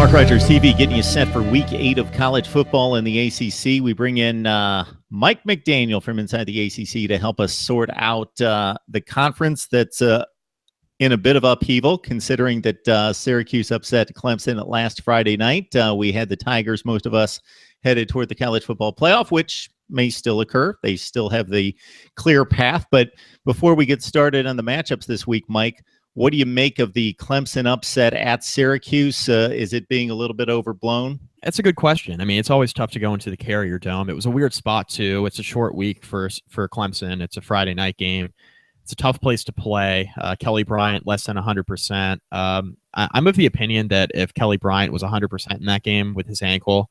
Mark Rogers TV getting you set for week 8 of college football in the ACC. We bring in Mike McDaniel from inside the ACC to help us sort out the conference that's in a bit of upheaval, considering that Syracuse upset Clemson last Friday night. We had the Tigers, most of us, headed toward the college football playoff, which may still occur. They still have the clear path. But before we get started on the matchups this week, Mike, what do you make of the Clemson upset at Syracuse? Is it being a little bit overblown? That's a good question. I mean, it's always tough to go into the Carrier Dome. It was a weird spot, too. It's a short week for Clemson. It's a Friday night game. It's a tough place to play. Kelly Bryant, less than 100%. I'm of the opinion that if Kelly Bryant was 100% in that game with his ankle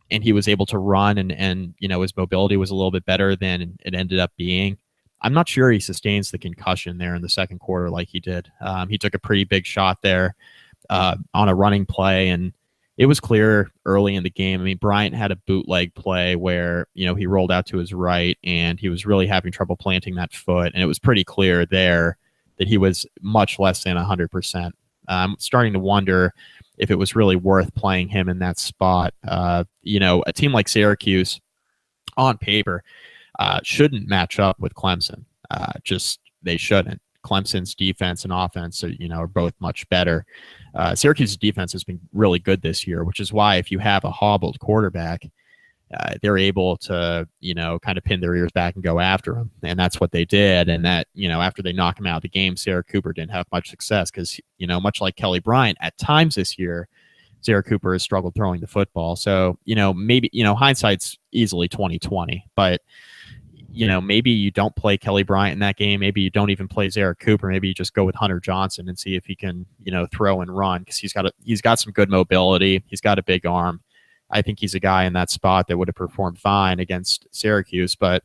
and he was able to run and you know, his mobility was a little bit better than it ended up being, I'm not sure he sustains the concussion there in the second quarter like he did. He took a pretty big shot there on a running play, and it was clear early in the game. I mean, Bryant had a bootleg play where, you know, he rolled out to his right, and he was really having trouble planting that foot, and it was pretty clear there that he was much less than 100%. I'm starting to wonder if it was really worth playing him in that spot. You know, a team like Syracuse, on paper, shouldn't match up with Clemson. They shouldn't. Clemson's defense and offense are both much better. Syracuse's defense has been really good this year, which is why if you have a hobbled quarterback, they're able to, kind of pin their ears back and go after him. And that's what they did. And that, after they knock him out of the game, Sarah Cooper didn't have much success because, much like Kelly Bryant, at times this year, Sarah Cooper has struggled throwing the football. So, maybe, hindsight's easily 20/20, but maybe you don't play Kelly Bryant in that game. Maybe you don't even play Zara Cooper. Maybe you just go with Hunter Johnson and see if he can, throw and run, because he's got some good mobility. He's got a big arm. I think he's a guy in that spot that would have performed fine against Syracuse, but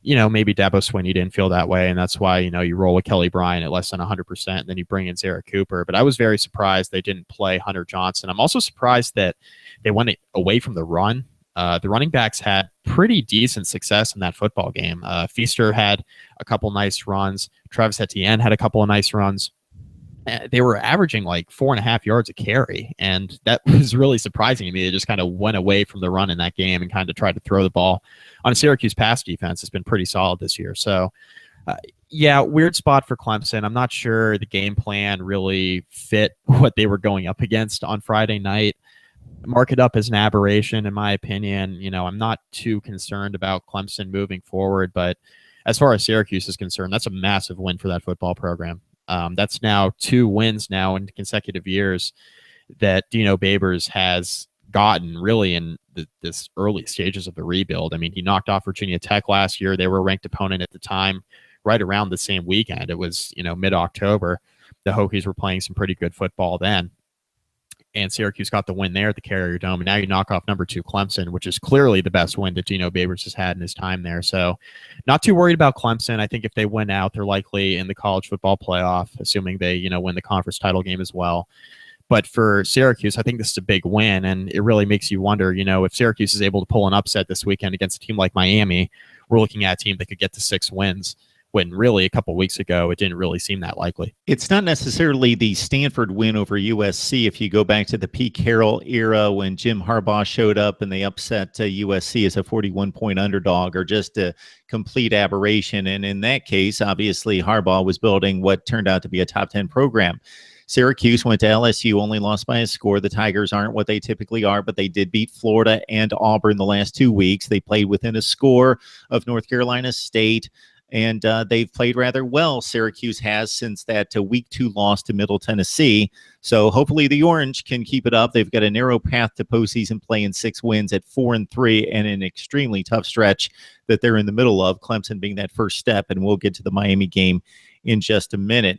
maybe Dabo Swinney didn't feel that way, and that's why you roll with Kelly Bryant at less than 100%, and then you bring in Zara Cooper. But I was very surprised they didn't play Hunter Johnson. I'm also surprised that they went away from the run. The running backs had pretty decent success in that football game. Feaster had a couple nice runs. Travis Etienne had a couple of nice runs. They were averaging like 4.5 yards a carry, and that was really surprising to me. They just kind of went away from the run in that game and kind of tried to throw the ball. On a Syracuse pass defense, it's been pretty solid this year. So, weird spot for Clemson. I'm not sure the game plan really fit what they were going up against on Friday night. Mark it up as an aberration, in my opinion. I'm not too concerned about Clemson moving forward, but as far as Syracuse is concerned, that's a massive win for that football program. That's now 2 wins now in consecutive years that Dino Babers has gotten really in this early stages of the rebuild. I mean, he knocked off Virginia Tech last year. They were a ranked opponent at the time, right around the same weekend. It was, mid-October. The Hokies were playing some pretty good football then. And Syracuse got the win there at the Carrier Dome. And now you knock off number 2 Clemson, which is clearly the best win that Dino Babers has had in his time there. So not too worried about Clemson. I think if they win out, they're likely in the college football playoff, assuming they, win the conference title game as well. But for Syracuse, I think this is a big win. And it really makes you wonder, if Syracuse is able to pull an upset this weekend against a team like Miami, we're looking at a team that could get to 6 wins. When really a couple weeks ago, it didn't really seem that likely. It's not necessarily the Stanford win over USC. If you go back to the Pete Carroll era when Jim Harbaugh showed up and they upset USC as a 41-point underdog, or just a complete aberration. And in that case, obviously, Harbaugh was building what turned out to be a top 10 program. Syracuse went to LSU, only lost by a score. The Tigers aren't what they typically are, but they did beat Florida and Auburn the last 2 weeks. They played within a score of North Carolina State. And they've played rather well, Syracuse has, since that week 2 loss to Middle Tennessee. So hopefully the Orange can keep it up. They've got a narrow path to postseason play in 6 wins at 4-3, and an extremely tough stretch that they're in the middle of, Clemson being that first step. And we'll get to the Miami game in just a minute.